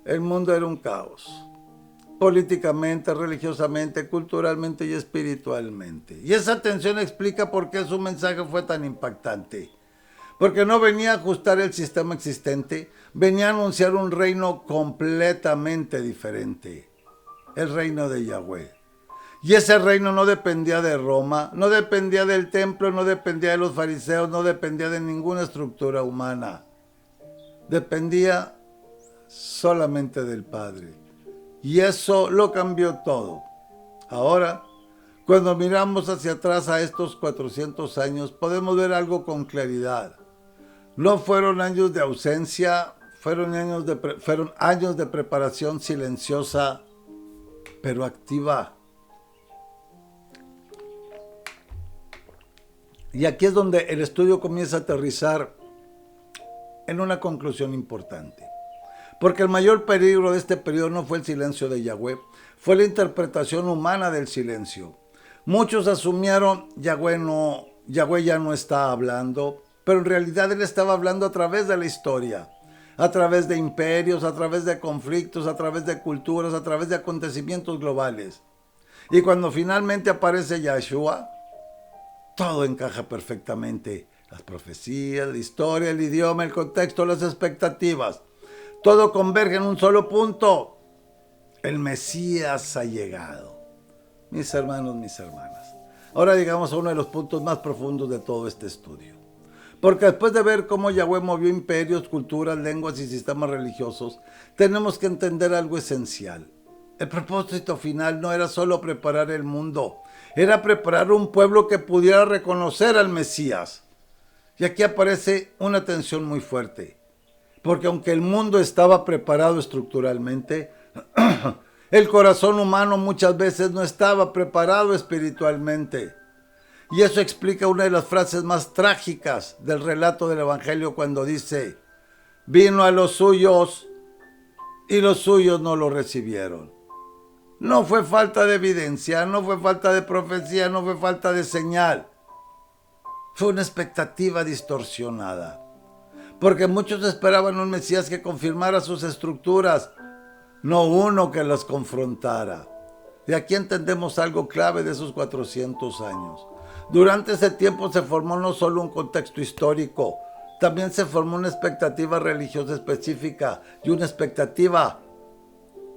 el mundo era un caos, políticamente, religiosamente, culturalmente y espiritualmente. Y esa tensión explica por qué su mensaje fue tan impactante. Porque no venía a ajustar el sistema existente, venía a anunciar un reino completamente diferente. El reino de Yahweh. Y ese reino no dependía de Roma, no dependía del templo, no dependía de los fariseos, no dependía de ninguna estructura humana. Dependía solamente del Padre. Y eso lo cambió todo. Ahora, cuando miramos hacia atrás a estos 400 años, podemos ver algo con claridad. No fueron años de ausencia, fueron años de preparación silenciosa, pero activa. Y aquí es donde el estudio comienza a aterrizar en una conclusión importante. Porque el mayor peligro de este periodo no fue el silencio de Yahweh, fue la interpretación humana del silencio. Muchos asumieron Yahweh ya no está hablando, pero en realidad Él estaba hablando a través de la historia, a través de imperios, a través de conflictos, a través de culturas, a través de acontecimientos globales. Y cuando finalmente aparece Yahshua, todo encaja perfectamente. Las profecías, la historia, el idioma, el contexto, las expectativas. Todo converge en un solo punto. El Mesías ha llegado. Mis hermanos, mis hermanas. Ahora llegamos a uno de los puntos más profundos de todo este estudio. Porque después de ver cómo Yahweh movió imperios, culturas, lenguas y sistemas religiosos, tenemos que entender algo esencial. El propósito final no era solo preparar el mundo, era preparar un pueblo que pudiera reconocer al Mesías. Y aquí aparece una tensión muy fuerte. Porque aunque el mundo estaba preparado estructuralmente, el corazón humano muchas veces no estaba preparado espiritualmente. Y eso explica una de las frases más trágicas del relato del Evangelio cuando dice: vino a los suyos y los suyos no lo recibieron. No fue falta de evidencia, no fue falta de profecía, no fue falta de señal. Fue una expectativa distorsionada. Porque muchos esperaban un Mesías que confirmara sus estructuras, no uno que las confrontara. Y aquí entendemos algo clave de esos 400 años. Durante ese tiempo se formó no solo un contexto histórico, también se formó una expectativa religiosa específica y una expectativa,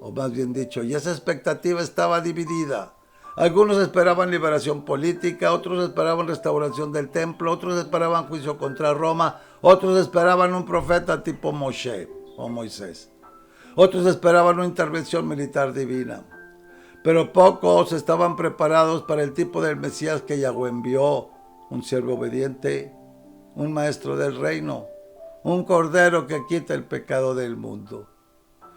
o más bien dicho, y esa expectativa estaba dividida. Algunos esperaban liberación política, otros esperaban restauración del templo, otros esperaban juicio contra Roma, otros esperaban un profeta tipo Moshe o Moisés. Otros esperaban una intervención militar divina. Pero pocos estaban preparados para el tipo del Mesías que Yahweh envió: un siervo obediente, un maestro del reino, un cordero que quita el pecado del mundo.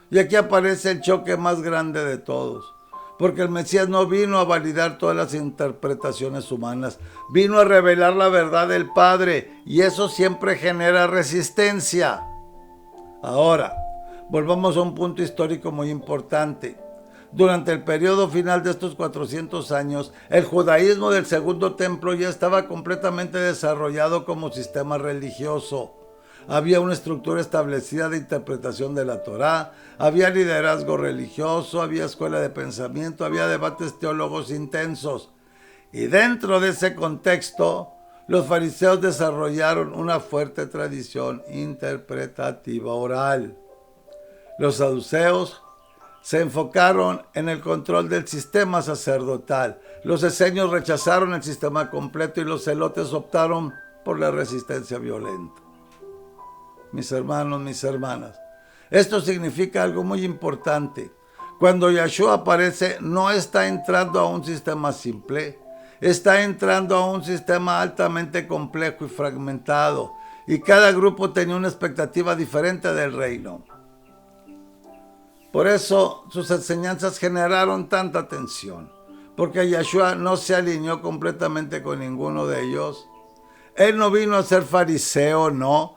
Y aquí aparece el choque más grande de todos. Porque el Mesías no vino a validar todas las interpretaciones humanas, vino a revelar la verdad del Padre, y eso siempre genera resistencia. Ahora, Volvamos a un punto histórico muy importante. Durante el periodo final de estos 400 años, el judaísmo del Segundo Templo ya estaba completamente desarrollado como sistema religioso. Había una estructura establecida de interpretación de la Torá, había liderazgo religioso, había escuela de pensamiento, había debates teólogos intensos. Y dentro de ese contexto, los fariseos desarrollaron una fuerte tradición interpretativa oral. Los saduceos se enfocaron en el control del sistema sacerdotal. Los esenios rechazaron el sistema completo y los celotes optaron por la resistencia violenta. Mis hermanos, mis hermanas, esto significa algo muy importante. Cuando Yahshua aparece, no está entrando a un sistema simple, está entrando a un sistema altamente complejo y fragmentado, y cada grupo tenía una expectativa diferente del reino. Por eso sus enseñanzas generaron tanta tensión, porque Yahshua no se alineó completamente con ninguno de ellos. Él no vino a ser fariseo, no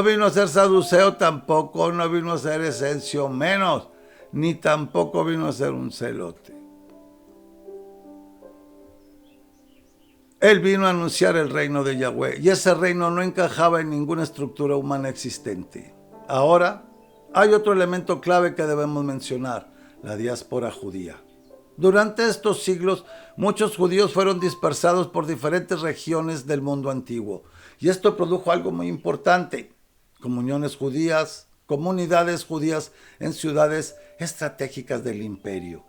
vino a ser saduceo tampoco, no vino a ser esencio menos, ni tampoco vino a ser un celote. Él vino a anunciar el reino de Yahweh, y ese reino no encajaba en ninguna estructura humana existente. Ahora, hay otro elemento clave que debemos mencionar: la diáspora judía. Durante estos siglos, muchos judíos fueron dispersados por diferentes regiones del mundo antiguo, y esto produjo algo muy importante: comunidades judías en ciudades estratégicas del imperio.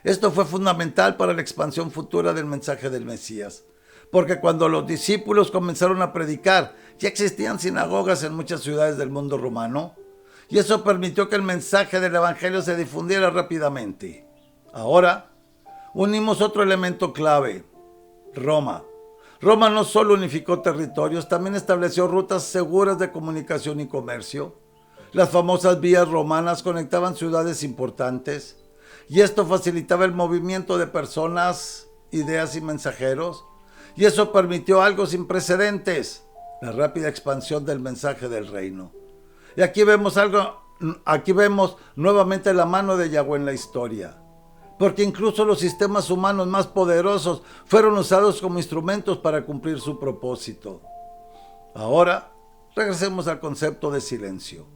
Esto fue fundamental para la expansión futura del mensaje del Mesías, porque cuando los discípulos comenzaron a predicar, ya existían sinagogas en muchas ciudades del mundo romano, y eso permitió que el mensaje del evangelio se difundiera rápidamente. Ahora, unimos otro elemento clave: Roma. Roma no solo unificó territorios, también estableció rutas seguras de comunicación y comercio. Las famosas vías romanas conectaban ciudades importantes, y esto facilitaba el movimiento de personas, ideas y mensajeros, y eso permitió algo sin precedentes: la rápida expansión del mensaje del reino. Y aquí vemos nuevamente la mano de Yahweh en la historia, porque incluso los sistemas humanos más poderosos fueron usados como instrumentos para cumplir su propósito. Ahora, regresemos al concepto de silencio,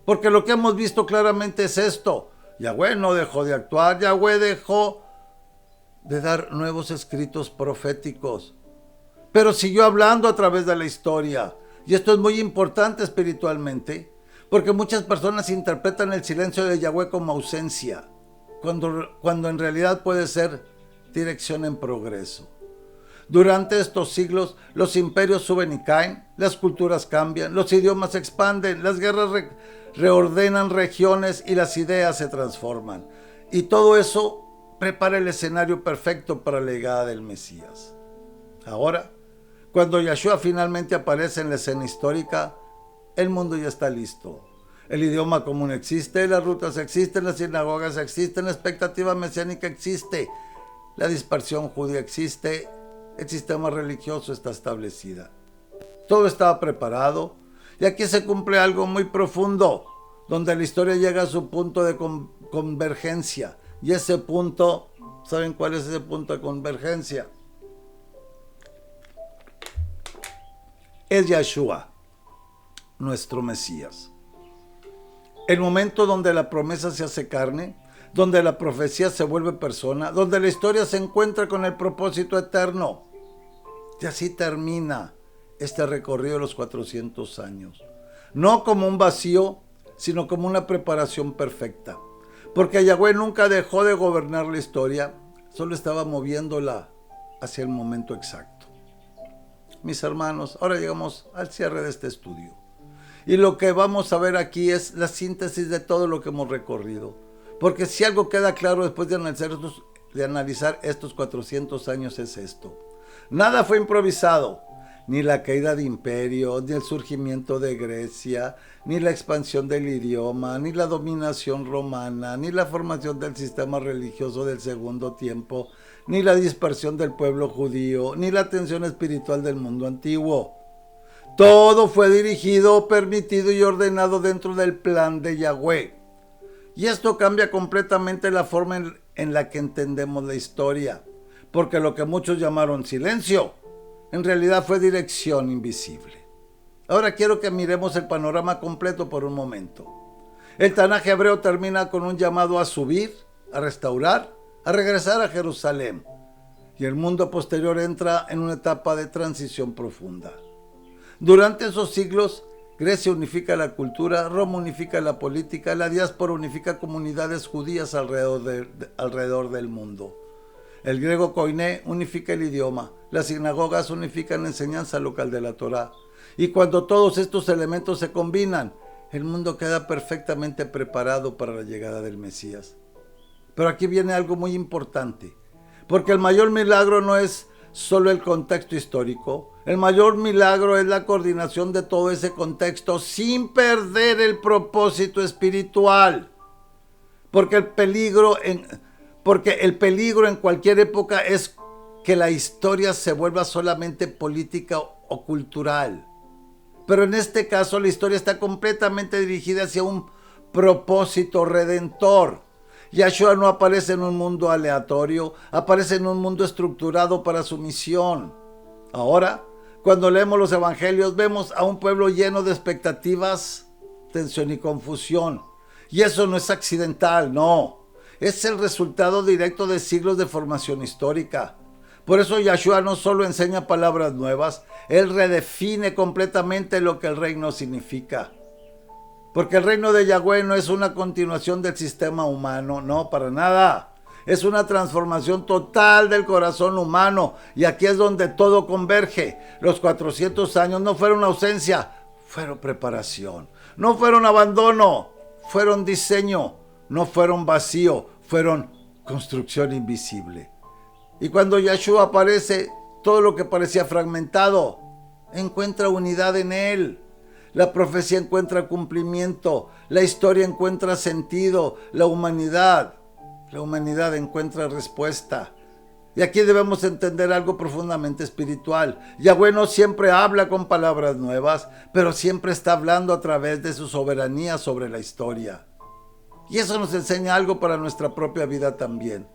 porque lo que hemos visto claramente es esto: Yahweh no dejó de actuar, Yahweh dejó de dar nuevos escritos proféticos, pero siguió hablando a través de la historia. Y esto es muy importante espiritualmente, porque muchas personas interpretan el silencio de Yahweh como ausencia, cuando en realidad puede ser dirección en progreso. Durante estos siglos, los imperios suben y caen, las culturas cambian, los idiomas se expanden, las guerras reordenan regiones y las ideas se transforman. Y todo eso prepara el escenario perfecto para la llegada del Mesías. Ahora, cuando Yahshua finalmente aparece en la escena histórica, el mundo ya está listo. El idioma común existe, las rutas existen, las sinagogas existen, la expectativa mesiánica existe, la dispersión judía existe, el sistema religioso está establecida. Todo estaba preparado, y aquí se cumple algo muy profundo, donde la historia llega a su punto de convergencia. Y ese punto, ¿saben cuál es ese punto de convergencia? Es Yahshua, nuestro Mesías. El momento donde la promesa se hace carne, donde la profecía se vuelve persona, donde la historia se encuentra con el propósito eterno. Y así termina este recorrido de los 400 años. No como un vacío, sino como una preparación perfecta. Porque Yahweh nunca dejó de gobernar la historia, solo estaba moviéndola hacia el momento exacto. Mis hermanos, ahora llegamos al cierre de este estudio. Y lo que vamos a ver aquí es la síntesis de todo lo que hemos recorrido. Porque si algo queda claro después de analizar estos 400 años es esto: nada fue improvisado. Ni la caída de imperio, ni el surgimiento de Grecia, ni la expansión del idioma, ni la dominación romana, ni la formación del sistema religioso del segundo tiempo, ni la dispersión del pueblo judío, ni la tensión espiritual del mundo antiguo. Todo fue dirigido, permitido y ordenado dentro del plan de Yahweh. Y esto cambia completamente la forma en la que entendemos la historia, porque lo que muchos llamaron silencio, en realidad fue dirección invisible. Ahora quiero que miremos el panorama completo por un momento. El Tanaj hebreo termina con un llamado a subir, a restaurar, a regresar a Jerusalén. Y el mundo posterior entra en una etapa de transición profunda. Durante esos siglos, Grecia unifica la cultura, Roma unifica la política, la diáspora unifica comunidades judías alrededor del mundo. El griego koiné unifica el idioma, las sinagogas unifican la enseñanza local de la Torá. Y cuando todos estos elementos se combinan, el mundo queda perfectamente preparado para la llegada del Mesías. Pero aquí viene algo muy importante, porque el mayor milagro no es solo el contexto histórico, el mayor milagro es la coordinación de todo ese contexto sin perder el propósito espiritual. Porque el peligro en cualquier época es que la historia se vuelva solamente política o cultural. Pero en este caso la historia está completamente dirigida hacia un propósito redentor. Yahshua no aparece en un mundo aleatorio, aparece en un mundo estructurado para su misión. Ahora, cuando leemos los evangelios, vemos a un pueblo lleno de expectativas, tensión y confusión. Y eso no es accidental, no. Es el resultado directo de siglos de formación histórica. Por eso Yahshua no solo enseña palabras nuevas, él redefine completamente lo que el reino significa. Porque el reino de Yahweh no es una continuación del sistema humano, no, para nada. Es una transformación total del corazón humano. Y aquí es donde todo converge. Los 400 años no fueron ausencia, fueron preparación. No fueron abandono, fueron diseño. No fueron vacío, fueron construcción invisible. Y cuando Yahshua aparece, todo lo que parecía fragmentado encuentra unidad en él. La profecía encuentra cumplimiento, la historia encuentra sentido, la humanidad encuentra respuesta. Y aquí debemos entender algo profundamente espiritual. Yahweh no siempre habla con palabras nuevas, pero siempre está hablando a través de su soberanía sobre la historia. Y eso nos enseña algo para nuestra propia vida también.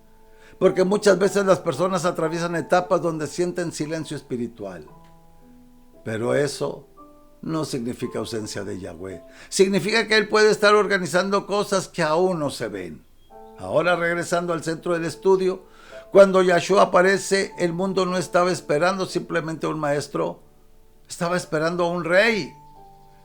Porque muchas veces las personas atraviesan etapas donde sienten silencio espiritual. Pero eso no significa ausencia de Yahweh. Significa que Él puede estar organizando cosas que aún no se ven. Ahora, regresando al centro del estudio, cuando Yahshua aparece, el mundo no estaba esperando simplemente a un maestro, estaba esperando a un rey.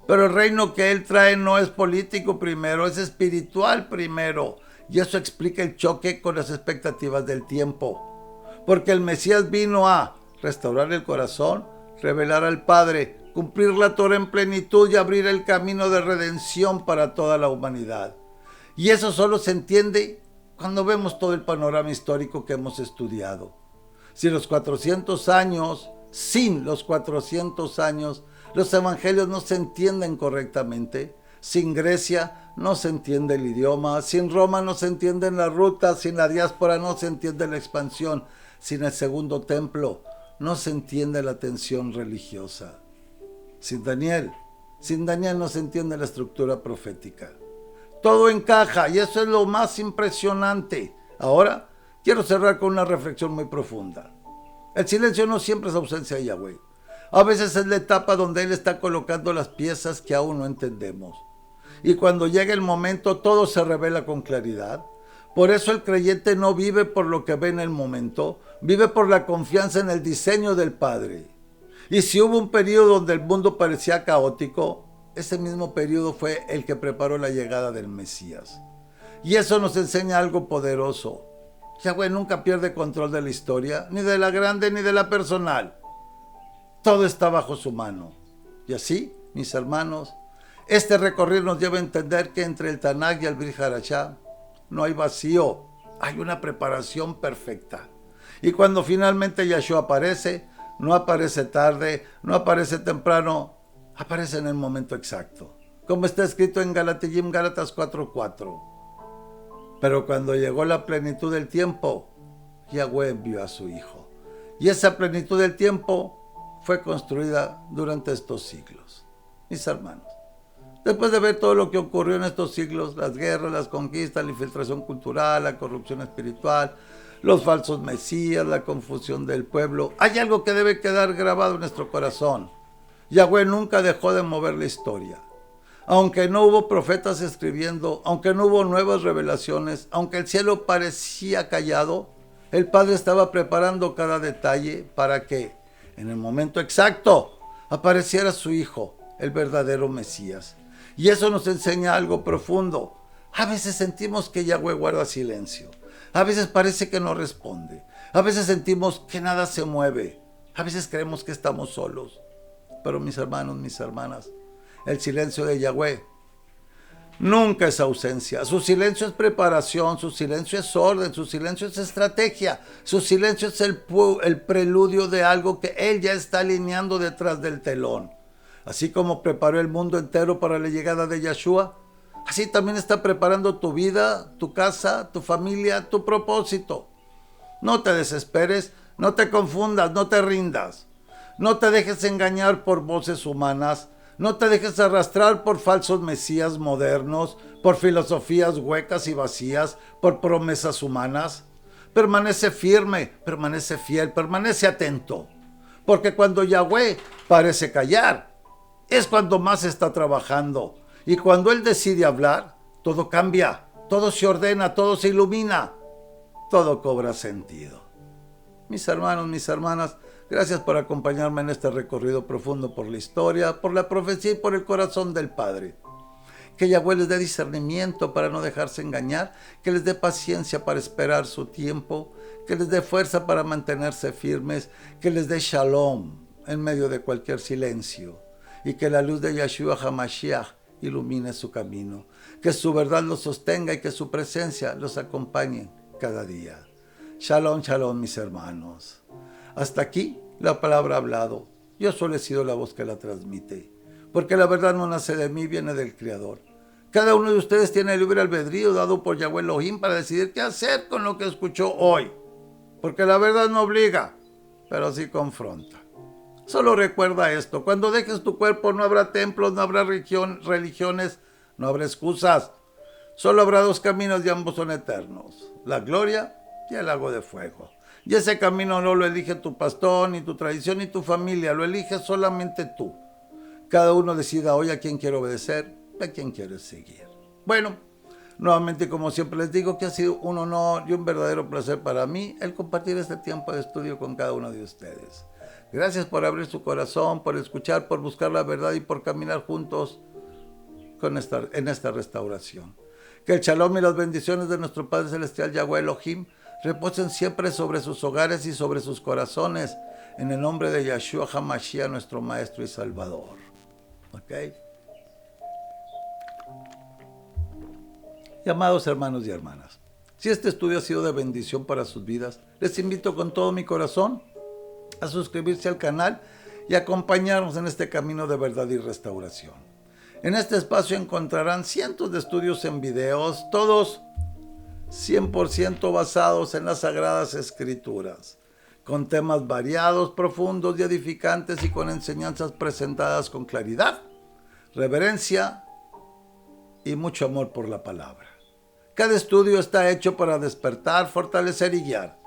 Pero el reino que Él trae no es político primero, es espiritual primero. Y eso explica el choque con las expectativas del tiempo. Porque el Mesías vino a restaurar el corazón, revelar al Padre, cumplir la Torá en plenitud y abrir el camino de redención para toda la humanidad. Y eso solo se entiende cuando vemos todo el panorama histórico que hemos estudiado. Sin los 400 años, los evangelios no se entienden correctamente. Sin Grecia no se entiende el idioma, sin Roma no se entienden las rutas, sin la diáspora no se entiende la expansión, sin el segundo templo no se entiende la tensión religiosa. Sin Daniel no se entiende la estructura profética. Todo encaja y eso es lo más impresionante. Ahora quiero cerrar con una reflexión muy profunda. El silencio no siempre es ausencia de Yahweh. A veces es la etapa donde Él está colocando las piezas que aún no entendemos. Y cuando llega el momento, todo se revela con claridad. Por eso el creyente no vive por lo que ve en el momento, vive por la confianza en el diseño del Padre. Y si hubo un periodo donde el mundo parecía caótico, ese mismo periodo fue el que preparó la llegada del Mesías. Y eso nos enseña algo poderoso. Yahweh nunca pierde control de la historia, ni de la grande ni de la personal. Todo está bajo su mano. Y así, mis hermanos, este recorrido nos lleva a entender que entre el Tanaj y el Brit Hadashah no hay vacío, hay una preparación perfecta. Y cuando finalmente Yahshua aparece, no aparece tarde, no aparece temprano, aparece en el momento exacto. Como está escrito en Gálatas 4:4. Pero cuando llegó la plenitud del tiempo, Yahweh envió a su Hijo. Y esa plenitud del tiempo fue construida durante estos siglos. Mis hermanos, Después de ver todo lo que ocurrió en estos siglos, las guerras, las conquistas, la infiltración cultural, la corrupción espiritual, los falsos mesías, la confusión del pueblo, hay algo que debe quedar grabado en nuestro corazón. Yahweh nunca dejó de mover la historia. Aunque no hubo profetas escribiendo, aunque no hubo nuevas revelaciones, aunque el cielo parecía callado, el Padre estaba preparando cada detalle para que, en el momento exacto, apareciera su Hijo, el verdadero Mesías. Y eso nos enseña algo profundo. A veces sentimos que Yahweh guarda silencio. A veces parece que no responde. A veces sentimos que nada se mueve. A veces creemos que estamos solos. Pero mis hermanos, mis hermanas, el silencio de Yahweh nunca es ausencia. Su silencio es preparación, su silencio es orden, su silencio es estrategia, su silencio es el preludio de algo que Él ya está alineando detrás del telón. Así como preparó el mundo entero para la llegada de Yeshua, así también está preparando tu vida, tu casa, tu familia, tu propósito. No te desesperes, no te confundas, no te rindas. No te dejes engañar por voces humanas. No te dejes arrastrar por falsos mesías modernos, por filosofías huecas y vacías, por promesas humanas. Permanece firme, permanece fiel, permanece atento. Porque cuando Yahweh parece callar, es cuando más está trabajando. Y cuando Él decide hablar, todo cambia, todo se ordena, todo se ilumina, todo cobra sentido. Mis hermanos, mis hermanas, gracias por acompañarme en este recorrido profundo por la historia, por la profecía y por el corazón del Padre. Que Yahweh les dé discernimiento para no dejarse engañar, que les dé paciencia para esperar su tiempo, que les dé fuerza para mantenerse firmes, que les dé shalom en medio de cualquier silencio, y que la luz de Yeshua HaMashiach ilumine su camino, que su verdad los sostenga y que su presencia los acompañe cada día. Shalom, shalom, mis hermanos. Hasta aquí la palabra ha hablado. Yo solo he sido la voz que la transmite, porque la verdad no nace de mí, viene del Creador. Cada uno de ustedes tiene el libre albedrío dado por Yahweh Elohim para decidir qué hacer con lo que escuchó hoy, porque la verdad no obliga, pero sí confronta. Solo recuerda esto: cuando dejes tu cuerpo no habrá templos, no habrá religiones, no habrá excusas. Solo habrá dos caminos y ambos son eternos: la gloria y el lago de fuego. Y ese camino no lo elige tu pastor, ni tu tradición, ni tu familia, lo eliges solamente tú. Cada uno decida hoy a quién quiere obedecer, a quién quiere seguir. Bueno, nuevamente, como siempre les digo, que ha sido un honor y un verdadero placer para mí el compartir este tiempo de estudio con cada uno de ustedes. Gracias por abrir su corazón, por escuchar, por buscar la verdad y por caminar juntos en esta restauración. Que el shalom y las bendiciones de nuestro Padre Celestial Yahweh Elohim reposen siempre sobre sus hogares y sobre sus corazones, en el nombre de Yeshua HaMashiach, nuestro Maestro y Salvador. ¿Ok? Y amados hermanos y hermanas, si este estudio ha sido de bendición para sus vidas, les invito con todo mi corazón a suscribirse al canal y acompañarnos en este camino de verdad y restauración. En este espacio encontrarán cientos de estudios en videos, todos 100% basados en las Sagradas Escrituras, con temas variados, profundos y edificantes, y con enseñanzas presentadas con claridad, reverencia y mucho amor por la palabra. Cada estudio está hecho para despertar, fortalecer y guiar.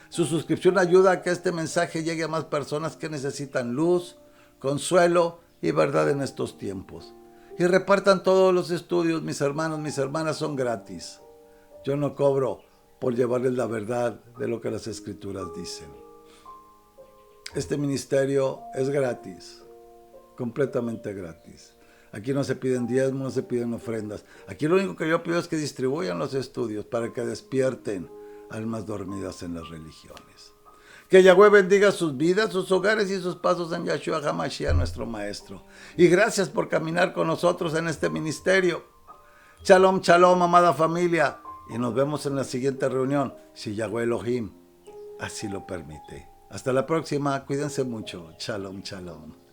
Su suscripción ayuda a que este mensaje llegue a más personas que necesitan luz, consuelo y verdad en estos tiempos. Y repartan todos los estudios, mis hermanos, mis hermanas, son gratis. Yo no cobro por llevarles la verdad de lo que las Escrituras dicen. Este ministerio es gratis, completamente gratis. Aquí no se piden diezmos, no se piden ofrendas. Aquí lo único que yo pido es que distribuyan los estudios para que despierten almas dormidas en las religiones. Que Yahweh bendiga sus vidas, sus hogares y sus pasos en Yeshua HaMashiach, nuestro Maestro. Y gracias por caminar con nosotros en este ministerio. Shalom, shalom, amada familia. Y nos vemos en la siguiente reunión, si Yahweh Elohim así lo permite. Hasta la próxima, cuídense mucho. Shalom, shalom.